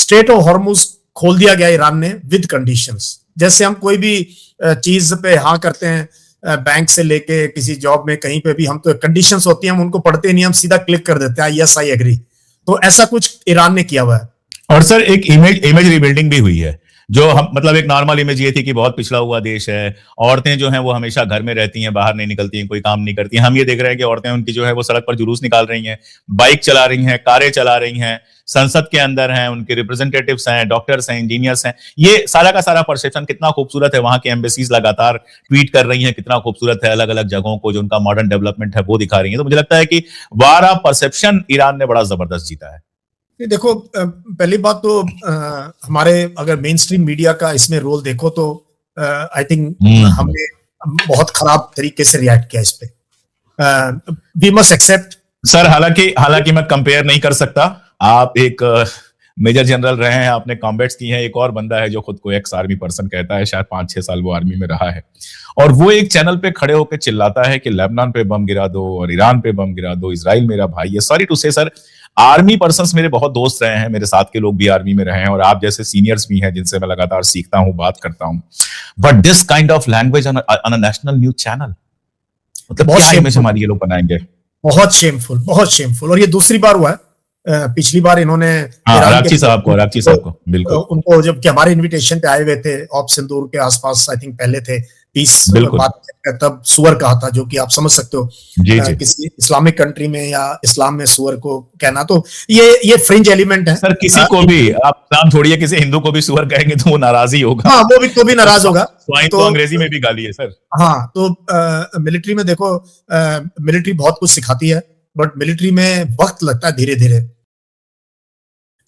Straight of Hormuz खोल दिया गया ईरान ने विद कंडीशंस। जैसे हम कोई भी चीज पे हाँ करते हैं, बैंक से लेके किसी जॉब में कहीं पे भी, हम तो कंडीशंस होती हैं हम उनको पढ़ते नहीं, हम सीधा क्लिक कर देते हैं यस आई एग्री। तो ऐसा कुछ ईरान ने किया हुआ है। और सर एक इमेज रिबिल्डिंग भी हुई है, जो हम मतलब एक नॉर्मल इमेज ये थी कि बहुत पिछड़ा हुआ देश है, औरतें जो हैं वो हमेशा घर में रहती हैं, बाहर नहीं निकलती हैं, कोई काम नहीं करती हैं। हम ये देख रहे हैं कि औरतें उनकी जो है वो सड़क पर जुलूस निकाल रही हैं, बाइक चला रही हैं, कारें चला रही हैं, संसद के अंदर हैं, उनके रिप्रेजेंटेटिव्स हैं, डॉक्टर्स हैं, इंजीनियर्स हैं। ये सारा का सारा परसेप्शन कितना खूबसूरत है। वहां की एम्बेसीज लगातार ट्वीट कर रही हैं कितना खूबसूरत है, अलग अलग जगहों को जो उनका मॉडर्न डेवलपमेंट है वो दिखा रही है। तो मुझे लगता है कि वार ऑफ परसेप्शन ईरान ने बड़ा जबरदस्त जीता है। देखो, पहली बात तो हमारे अगर मेन स्ट्रीम मीडिया का इसमें रोल देखो तो आई थिंक हमने बहुत खराब तरीके से रिएक्ट किया इस पे। वी मस्ट एक्सेप्ट सर, हालांकि मैं कंपेयर नहीं कर सकता। आप एक मेजर जनरल रहे हैं, आपने कॉम्बैट्स की हैं। एक और बंदा है जो खुद को एक्स आर्मी पर्सन कहता है, शायद 5-6 साल वो आर्मी में रहा है, और वो एक चैनल पे खड़े होकर चिल्लाता है कि लेबनान पे बम गिरा दो और ईरान पे बम गिरा दो, इजराइल मेरा भाई है। सॉरी टू से सर, आर्मी पर्सन्स मेरे बहुत दोस्त रहे हैं, मेरे साथ के लोग भी आर्मी में रहे हैं, और आप जैसे सीनियर्स भी हैं जिनसे मैं लगातार सीखता हूं, बात करता हूं। But this kind of language on a national news channel, मतलब क्या इमेज हमारी ये लोग बनाएंगे? बहुत शेमफुल, बहुत शेमफुल। और ये दूसरी बार हुआ है। पिछली बार इन्होंने राक्ची साहब को बिल्कुल, उनको जब कि हमारे इनविटेशन पे आए हुए थे, ऑप सिंदूर के आसपास आई थिंक पहले थे, पीस बात तब सुअर कहा था, जो कि आप समझ सकते हो किसी इस्लामिक कंट्री में या इस्लाम में सुअर को कहना, तो ये फ्रिंज एलिमेंट है। सर, किसी को भी आप नाम छोड़िए, किसी हिंदू को भी सुअर कहेंगे तो वो नाराज ही होगा। हाँ, वो भी नाराज होगा। तो अंग्रेजी में भी गाली है सर। हाँ, तो मिलिट्री में देखो, मिलिट्री बहुत कुछ सिखाती है, बट मिलिट्री में वक्त लगता है धीरे धीरे।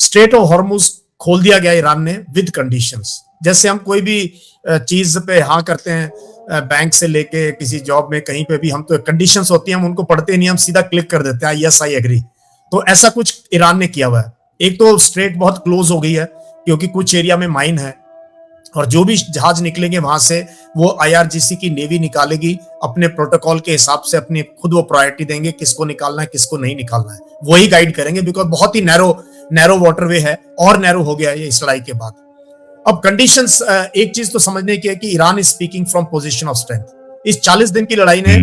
स्ट्रेट ऑफ हॉर्मुज खोल दिया गया ईरान ने विद कंडीशंस। जैसे हम कोई भी चीज पे हाँ करते हैं, बैंक से लेके किसी जॉब में कहीं पे भी, हम तो कंडीशंस होती हैं हम उनको पढ़ते नहीं, हम सीधा क्लिक कर देते हैं यस आई एग्री। तो ऐसा कुछ ईरान ने किया हुआ है। एक तो स्ट्रेट बहुत क्लोज हो गई है क्योंकि कुछ एरिया में माइन है, और जो भी जहाज निकलेंगे वहां से वो IRGC की नेवी निकालेगी अपने प्रोटोकॉल के हिसाब से, अपनी खुद वो प्रायोरिटी देंगे किसको निकालना है किसको नहीं निकालना है, वही गाइड करेंगे, बिकॉज बहुत ही नैरो वाटरवे है, और नैरो हो गया ये इस लड़ाई के बाद। अब कंडीशंस, एक चीज तो समझने की है कि Iran is speaking from position of strength. इस 40 दिन की लड़ाई ने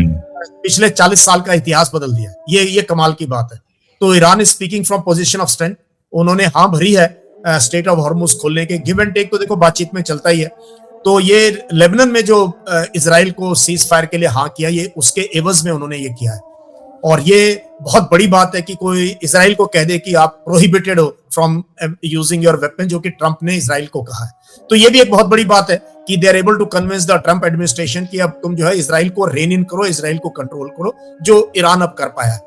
पिछले 40 साल का इतिहास बदल दिया। ये कमाल की बात है। तो Iran is speaking from position of strength. उन्होंने हाँ भरी है स्टेट ऑफ हॉर्मुज खोलने के। गिव एंड टेक तो देखो बातचीत में चलता ही है। तो ये लेबनान में जो इजराइल को सीज फायर के लिए हाँ किया, ये उसके एवज में उन्होंने ये किया है। और ये बहुत बड़ी बात है कि कोई इजराइल को कह दे कि आप प्रोहिबिटेड हो फ्रॉम यूजिंग योर वेपन, जो कि ट्रंप ने इजराइल को कहा है। तो ये भी एक बहुत बड़ी बात है कि they are able to convince the Trump administration कि अब तुम जो है इजराइल को रेन इन करो, इजराइल को कंट्रोल करो, जो ईरान अब कर पाया है।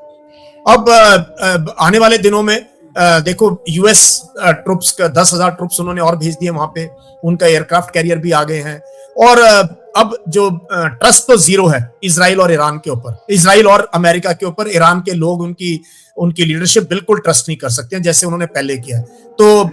अब आने वाले दिनों में देखो, यूएस ट्रुप्स का 10,000 ट्रुप्स उन्होंने और भेज दिए वहां पे, उनका एयरक्राफ्ट कैरियर भी आ गए हैं। और अब जो ट्रस्ट तो जीरो है इजराइल और ईरान के ऊपर, इजराइल और अमेरिका के ऊपर। ईरान के लोग उनकी लीडरशिप बिल्कुल ट्रस्ट नहीं कर सकते हैं जैसे उन्होंने पहले किया है। तो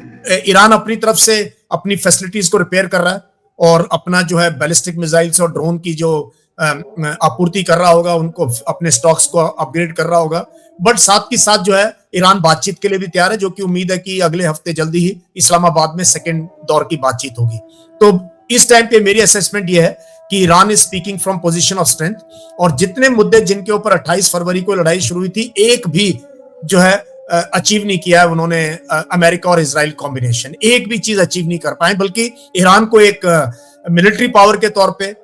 ईरान अपनी तरफ से अपनी फैसिलिटीज को रिपेयर कर रहा है, और अपना जो है बैलिस्टिक मिसाइल्स और ड्रोन की जो आपूर्ति कर रहा होगा, उनको अपने स्टॉक्स को अपग्रेड कर रहा होगा। बट साथ के साथ जो है ईरान बातचीत के लिए भी तैयार है, जो कि उम्मीद है कि अगले हफ्ते जल्दी ही इस्लामाबाद में सेकेंड दौर की बातचीत होगी। तो इस टाइम पे मेरी असेसमेंट ये है कि Iran is speaking from position of strength. और जितने मुद्दे जिनके ऊपर 28 फरवरी को लड़ाई शुरू हुई थी, एक भी जो है अचीव नहीं किया है उन्होंने। अमेरिका और इजराइल कॉम्बिनेशन एक भी चीज अचीव नहीं कर पाए, बल्कि ईरान को एक मिलिट्री पावर के तौर पे,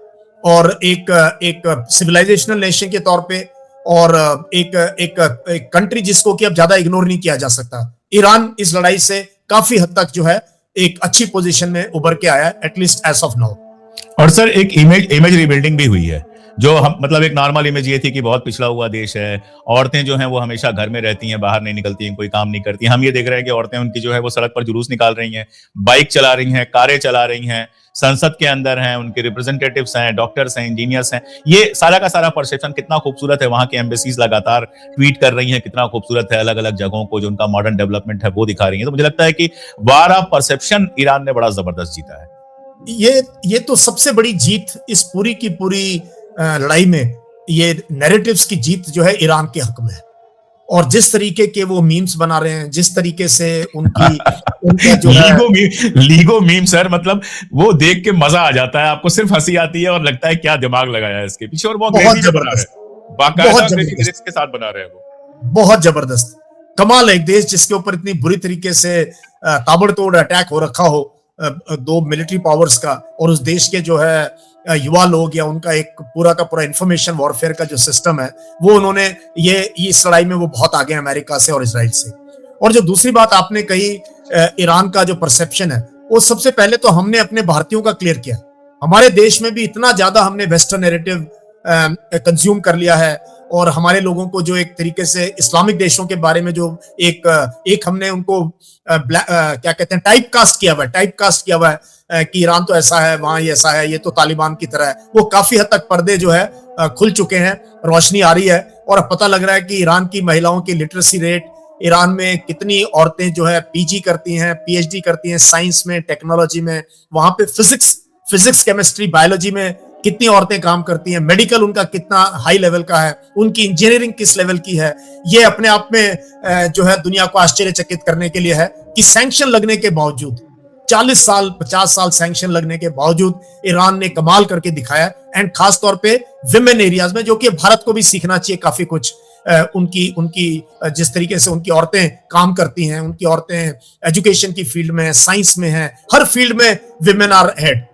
और एक सिविलाइजेशनल नेशन के तौर पे, और एक कंट्री जिसको कि अब ज्यादा इग्नोर नहीं किया जा सकता। ईरान इस लड़ाई से काफी हद तक जो है एक अच्छी पोजीशन में उभर के आया है, एटलीस्ट एज ऑफ नाउ। और सर एक इमेज रिबिल्डिंग भी हुई है, जो हम मतलब एक नॉर्मल इमेज ये थी कि बहुत पिछड़ा हुआ देश है, औरतें जो हैं वो हमेशा घर में रहती हैं, बाहर नहीं निकलती हैं, कोई काम नहीं करती। हम ये देख रहे हैं कि औरतें उनकी जो है वो सड़क पर जुलूस निकाल रही हैं, बाइक चला रही हैं, कारें चला रही हैं, संसद के अंदर हैं, उनके रिप्रेजेंटेटिव्स हैं, डॉक्टर्स हैं, इंजीनियर्स हैं। ये सारा का सारा परसेप्शन कितना खूबसूरत है। वहां की एम्बेसीज लगातार ट्वीट कर रही हैं कितना खूबसूरत है, अलग अलग जगहों को जो उनका मॉडर्न डेवलपमेंट है वो दिखा रही हैं। तो मुझे लगता है कि वार ऑफ परसेप्शन ईरान ने बड़ा जबरदस्त जीता है। ये तो सबसे बड़ी जीत इस पूरी की पूरी लड़ाई में, ये नैरेटिव्स की जीत जो है ईरान के हक में है। और जिस तरीके के वो मीम्स बना रहे हैं, जिस तरीके से उनका जो लीगो मीम सर, मतलब वो देख के मजा आ जाता है, आपको सिर्फ हंसी आती है और लगता है क्या दिमाग लगाया है इसके पीछे, और वो बहुत जबरदस्त, बाकायदा के साथ बना रहे हैं वो, बहुत जबरदस्त कमाल है। एक देश जिसके ऊपर इतनी बुरी तरीके से ताबड़तोड़ अटैक हो रखा हो दो मिलिट्री पावर्स का, और उस देश के जो है युवा लोग या उनका एक पूरा का पूरा इंफॉर्मेशन वॉरफेयर का जो सिस्टम है, वो उन्होंने ये इस लड़ाई में वो बहुत आगे हैं अमेरिका से और इजराइल से। और जो दूसरी बात आपने कही ईरान का जो परसेप्शन है, वो सबसे पहले तो हमने अपने भारतीयों का क्लियर किया। हमारे देश में भी इतना ज्यादा हमने वेस्टर्न नैरेटिव कंज्यूम कर लिया है, और हमारे लोगों को जो एक तरीके से इस्लामिक देशों के बारे में जो एक हमने उनको क्या कहते हैं टाइप कास्ट किया हुआ है कि ईरान तो ऐसा है, वहां ये ऐसा है, ये तो तालिबान की तरह है। वो काफी हद तक पर्दे जो है खुल चुके हैं, रोशनी आ रही है, और अब पता लग रहा है कि ईरान की महिलाओं की लिटरेसी रेट, ईरान में कितनी औरतें जो है पीजी करती हैं, पीएचडी करती हैं साइंस में, टेक्नोलॉजी में, वहां पे फिजिक्स केमिस्ट्री बायोलॉजी में कितनी औरतें काम करती हैं, मेडिकल उनका कितना हाई लेवल का है, उनकी इंजीनियरिंग किस लेवल की है। ये अपने आप में जो है दुनिया को आश्चर्यचकित करने के लिए है कि सैंक्शन लगने के बावजूद, 40 साल 50 साल सैंक्शन लगने के बावजूद ईरान ने कमाल करके दिखाया। एंड खास तौर पे विमेन एरियाज में, जो कि भारत को भी सीखना चाहिए काफी कुछ, उनकी जिस तरीके से उनकी औरतें काम करती हैं, उनकी औरतें एजुकेशन की फील्ड में, साइंस में हैं, हर फील्ड में विमेन आर हेड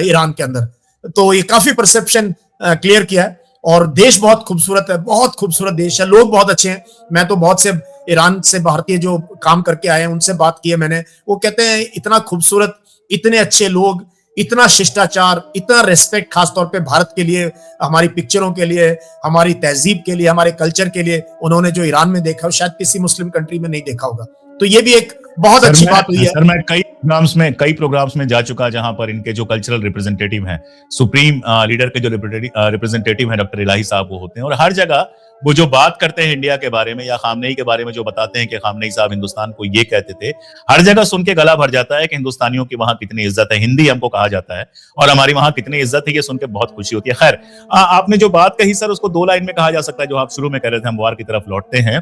ईरान के अंदर। तो ये काफी परसेप्शन क्लियर किया है। और देश बहुत खूबसूरत है, बहुत खूबसूरत देश है, लोग बहुत अच्छे हैं। मैं तो बहुत से ईरान से भारतीय जो काम करके आए हैं उनसे बात की है मैंने, वो कहते हैं इतना खूबसूरत, इतने अच्छे लोग, इतना शिष्टाचार, इतना रेस्पेक्ट, खासतौर पे भारत के लिए, हमारी पिक्चरों के लिए, हमारी तहजीब के लिए, हमारे कल्चर के लिए उन्होंने जो ईरान में देखा शायद किसी मुस्लिम कंट्री में नहीं देखा होगा। तो ये भी एक बहुत अच्छी बात हुई है। सर मैं कई प्रोग्राम्स में जा चुका जहां पर इनके जो कल्चरल रिप्रेजेंटेटिव हैं, सुप्रीम लीडर के जो रिप्रेजेंटेटिव हैं डॉक्टर इलाही साहब, वो होते हैं, और हर जगह वो जो बात करते हैं इंडिया के बारे में या खामनेई के बारे में, जो बताते हैं कि खामनेई साहब हिंदुस्तान को ये कहते थे, हर जगह सुन के गला भर जाता है कि हिंदुस्तानियों की वहां कितनी इज्जत है, हिंदी हमको कहा जाता है और हमारी वहां कितनी इज्जत है, ये सुन के बहुत खुशी होती है। खैर, आपने जो बात कही सर, उसको 2 लाइन में कहा जा सकता है, जो आप शुरू में कह रहे थे, हम वार की तरफ लौटते हैं,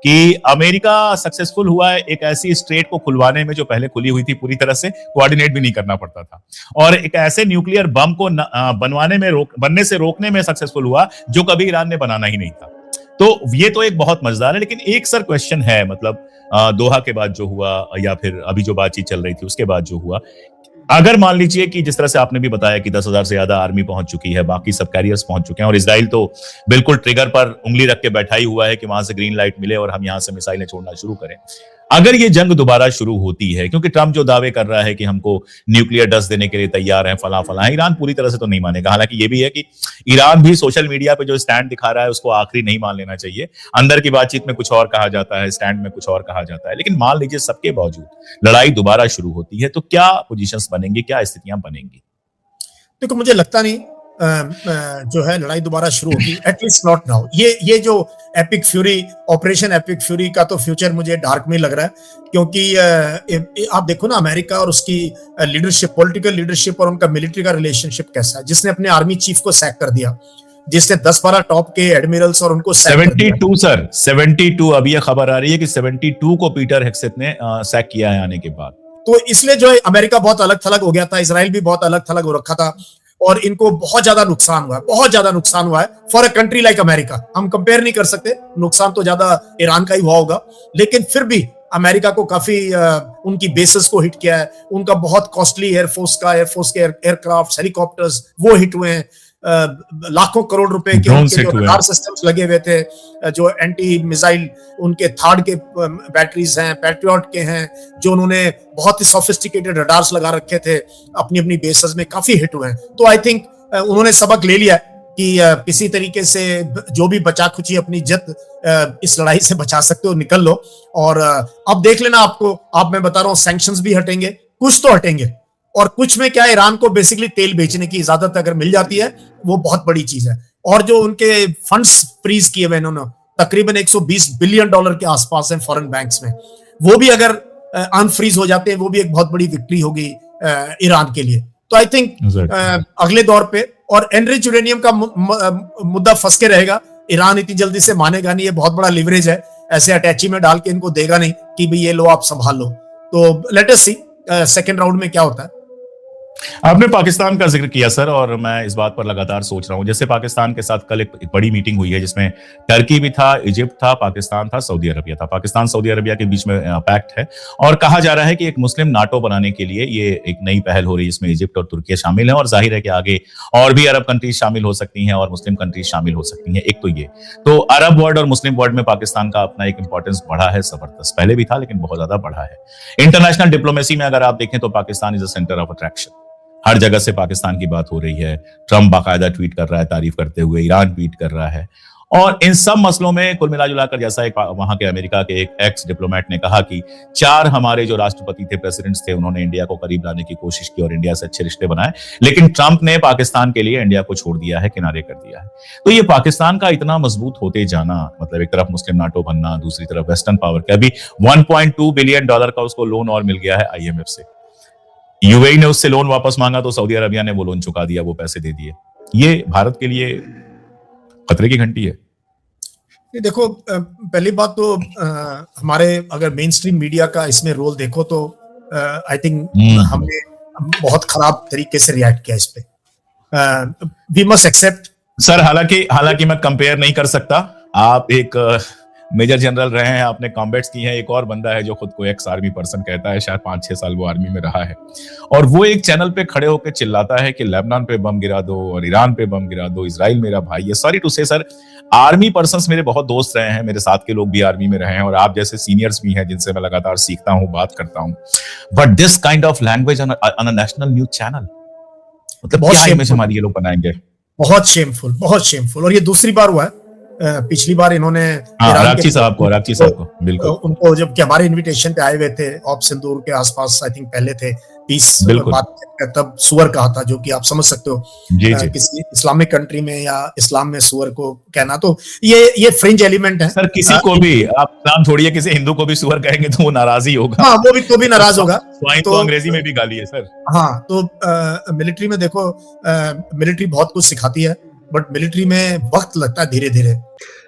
कि अमेरिका सक्सेसफुल हुआ है एक ऐसी स्ट्रेट को खुलवाने में जो पहले खुली हुई थी, पूरी तरह से कोऑर्डिनेट भी नहीं करना पड़ता था, और एक ऐसे न्यूक्लियर बम को बनने से रोकने में सक्सेसफुल हुआ जो कभी ईरान ने बनाना ही नहीं था। तो ये तो एक बहुत मजेदार है। लेकिन एक सर क्वेश्चन है, मतलब दोहा के बाद जो हुआ या फिर अभी जो बातचीत चल रही थी उसके बाद जो हुआ, अगर मान लीजिए कि जिस तरह से आपने भी बताया कि 10,000 से ज्यादा आर्मी पहुंच चुकी है, बाकी सब कैरियर्स पहुंच चुके हैं, और इजराइल तो बिल्कुल ट्रिगर पर उंगली रख के बैठा ही हुआ है कि वहां से ग्रीन लाइट मिले और हम यहां से मिसाइलें छोड़ना शुरू करें। अगर ये जंग दोबारा शुरू होती है, क्योंकि ट्रंप जो दावे कर रहा है कि हमको न्यूक्लियर डस्ट देने के लिए तैयार है, फला है, ईरान पूरी तरह से तो नहीं मानेगा। हालांकि ये भी है कि ईरान भी सोशल मीडिया पे जो स्टैंड दिखा रहा है उसको आखिरी नहीं मान लेना चाहिए। अंदर की बातचीत में कुछ और कहा जाता है, स्टैंड में कुछ और कहा जाता है। लेकिन मान लीजिए सबके बावजूद लड़ाई दोबारा शुरू होती है, तो क्या पोजीशंस बनेंगी, क्या स्थितियां बनेंगी? देखो, मुझे लगता नहीं जो है लड़ाई दोबारा शुरू होगी, एटलीस्ट नॉट नाउ। ये जो epic fury, operation epic fury का तो फ्यूचर मुझे डार्क में लग रहा है, क्योंकि आप देखो ना अमेरिका और उसकी लीडरशिप, पॉलिटिकल लीडरशिप और उनका मिलिट्री का रिलेशनशिप कैसा है, जिसने अपने आर्मी चीफ को सैक कर दिया, जिसने 10-12 टॉप के एडमिरल्स और उनको 72 सर 72 अभी ये खबर आ रही है कि 72 को पीटर हेग्सेथ ने सैक किया है आने के बाद। तो इसलिए जो है अमेरिका बहुत अलग थलग हो गया था, इजराइल भी बहुत अलग थलग हो रखा था, और इनको बहुत ज्यादा नुकसान हुआ है for a country like America. हम कंपेयर नहीं कर सकते, नुकसान तो ज्यादा ईरान का ही हुआ होगा, लेकिन फिर भी अमेरिका को काफी उनकी बेसेस को हिट किया है, उनका बहुत कॉस्टली एयरफोर्स के एयरक्राफ्ट, हेलीकॉप्टर्स वो हिट हुए हैं, लाखों करोड़ रुपए के उनके जो रडार सिस्टम्स लगे हुए थे, जो एंटी मिसाइल उनके थार्ड के बैटरीज हैं, पैट्रियट के हैं, जो उन्होंने बहुत ही सोफिस्टिकेटेड रडार्स लगा रखे थे अपनी अपनी बेसेस में, काफी हिट हुए हैं। तो आई थिंक उन्होंने सबक ले लिया कि किसी तरीके से जो भी बचा खुची अपनी इज्जत इस लड़ाई से बचा सकते हो, निकल लो। और अब देख लेना, आप मैं बता रहा हूँ, सैंक्शंस भी हटेंगे, कुछ तो हटेंगे, और कुछ में क्या है, ईरान को बेसिकली तेल बेचने की इजाजत अगर मिल जाती है, वो बहुत बड़ी चीज है। और जो उनके फंड्स फ्रीज किए हुए इन्होंने, तकरीबन $120 बिलियन के आसपास हैं फॉरेन बैंक्स में, वो भी अगर अनफ्रीज हो जाते हैं, वो भी एक बहुत बड़ी विक्ट्री होगी ईरान के लिए। तो आई थिंक अगले दौर पे, और एनरिच यूरेनियम का मुद्दा फंस के रहेगा, ईरान इतनी जल्दी से मानेगा नहीं, ये बहुत बड़ा लिवरेज है। ऐसे अटैची में डाल के इनको देगा नहीं कि भाई ये लो आप संभाल लो। तो लेट अस सी सेकंड राउंड में क्या होता है। आपने पाकिस्तान का जिक्र किया सर, और मैं इस बात पर लगातार सोच रहा हूं। जैसे पाकिस्तान के साथ कल एक बड़ी मीटिंग हुई है जिसमें टर्की भी था, इजिप्ट था, पाकिस्तान था, सऊदी अरबिया था। पाकिस्तान सऊदी अरबिया के बीच में पैक्ट है और कहा जा रहा है कि एक मुस्लिम नाटो बनाने के लिए ये एक नई पहल हो रही है जिसमें इजिप्ट और तुर्की शामिल है, और जाहिर है कि आगे और भी अरब कंट्रीज शामिल हो सकती हैं और मुस्लिम कंट्रीज शामिल हो सकती हैं। एक तो ये तो अरब वर्ल्ड और मुस्लिम वर्ल्ड में पाकिस्तान का अपना एक इंपॉर्टेंस बढ़ा है जबरदस्त, पहले भी था लेकिन बहुत ज्यादा बढ़ा है। इंटरनेशनल डिप्लोमेसी में अगर आप देखें तो Pakistan is a centre of attraction. हर जगह से पाकिस्तान की बात हो रही है। ट्रंप बाकायदा ट्वीट कर रहा है तारीफ करते हुए, ईरान ट्वीट कर रहा है, और इन सब मसलों में कुल मिलाजुलाकर जैसा एक वहां के अमेरिका के एक एक्स डिप्लोमेट ने कहा कि 4 हमारे जो राष्ट्रपति थे, प्रेसिडेंट्स थे, उन्होंने इंडिया को करीब लाने की कोशिश की और इंडिया से अच्छे रिश्ते बनाए, लेकिन ट्रंप ने पाकिस्तान के लिए इंडिया को छोड़ दिया है, किनारे कर दिया है। तो ये पाकिस्तान का इतना मजबूत होते जाना, मतलब एक तरफ मुस्लिम नाटो बनना, दूसरी तरफ वेस्टर्न पावर के, अभी $1.2 बिलियन का उसको लोन और मिल गया है IMF से। यूएई ने उससे लोन वापस मांगा तो सऊदी अरबिया ने वो लोन चुका दिया, वो पैसे दे दिए। ये भारत के लिए खतरे की घंटी है। देखो पहली बात तो हमारे अगर मेन स्ट्रीम मीडिया का इसमें रोल देखो तो आई थिंक हमने बहुत खराब तरीके से रिएक्ट किया इस पे। वी मस्ट एक्सेप्ट सर, हालांकि मैं कंपेयर नहीं कर सकता। आप एक मेजर जनरल रहे हैं, आपने कॉम्बैट्स की हैं, एक और बंदा है जो खुद को एक्स आर्मी पर्सन कहता है, शायद 5-6 साल वो आर्मी में रहा है, और वो एक चैनल पे खड़े होकर चिल्लाता है कि लेबनान पे बम गिरा दो और ईरान पे बम गिरा दो, इजराइल मेरा भाई है। सॉरी टू से सर, आर्मी पर्सन्स मेरे बहुत दोस्त रहे हैं, मेरे साथ के लोग भी आर्मी में रहे हैं और आप जैसे सीनियर्स भी हैं जिनसे मैं लगातार सीखता हूं, बात करता हूं, but this kind of language on a national news channel, मतलब क्या इमेज हमारी ये लोग बनाएंगे। बहुत शेमफुल। और ये दूसरी बार हुआ है। पिछली बार इन्होंने राक्षी साहब को बिल्कुल उनको जबकि हमारे इनविटेशन पे आए हुए थे, ऑप सिंदूर के आसपास आई थिंक पहले थे 30 बात, तब सुअर कहा था, जो कि आप समझ सकते हो किसी इस्लामिक कंट्री में या इस्लाम में सुअर को कहना, तो ये फ्रिंज एलिमेंट है। सर किसी को भी आप नाम छोड़िए, किसी हिंदू को भी सुअर कहेंगे तो वो नाराज ही होगा। हाँ, वो भी तो भी नाराज होगा। तो अंग्रेजी में भी गाली है सर। हाँ, तो मिलिट्री में देखो, मिलिट्री बहुत कुछ सिखाती है, बट मिलिट्री में वक्त लगता है धीरे धीरे।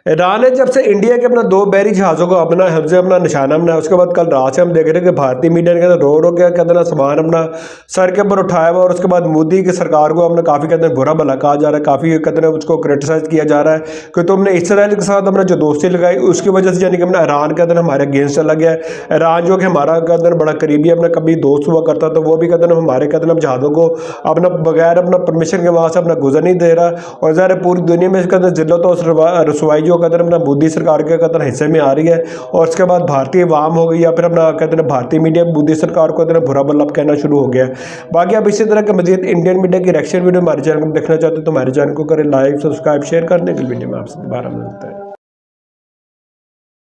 ईरान ने जब से इंडिया के अपना 2 बहरी जहाज़ों को अपना निशाना बनाया, उसके बाद कल रात से हम देख रहे हैं कि भारतीय मीडिया ने रो के कहते हैं सामान अपना सर के ऊपर उठाया हुआ, और उसके बाद मोदी की सरकार को अपना काफ़ी कहते हैं बुरा भला कहा जा रहा है, काफ़ी कहते हैं उसको क्रिटिसाइज किया जा रहा है कि तुमने इसराइल के साथ अपना जो दोस्ती लगाई उसकी वजह से, यानी कि अपना ईरान कहते हैं हमारे अगेंस्ट चला गया है। ईरान जो कि हमारा कहते हैं बड़ा करीबी अपना कभी दोस्त हुआ करता, तो वो भी कहते हैं हमारे कहते हैं जहाज़ों को अपना बगैर अपना परमिशन के वहाँ से अपना गुजर नहीं दे रहा, और ज़ाहिर पूरी दुनिया में कहते हैं जिल्लत और रसवाई जो कहते हैं अपना मोदी सरकार के कहते हैं हिस्से में आ रही है। और उसके बाद भारतीय वाम हो गई या फिर अपना कहते हैं भारतीय मीडिया मोदी सरकार को कहते हैं बुरा भला कहना शुरू हो गया है। बाकी आप इसी तरह के मजीद इंडियन मीडिया की रिएक्शन वीडियो हमारे चैनल को देखना चाहते हैं तो हमारे चैनल को करें लाइक, सब्सक्राइब, शेयर करने के वीडियो में आपसे दोबारा मिलता है।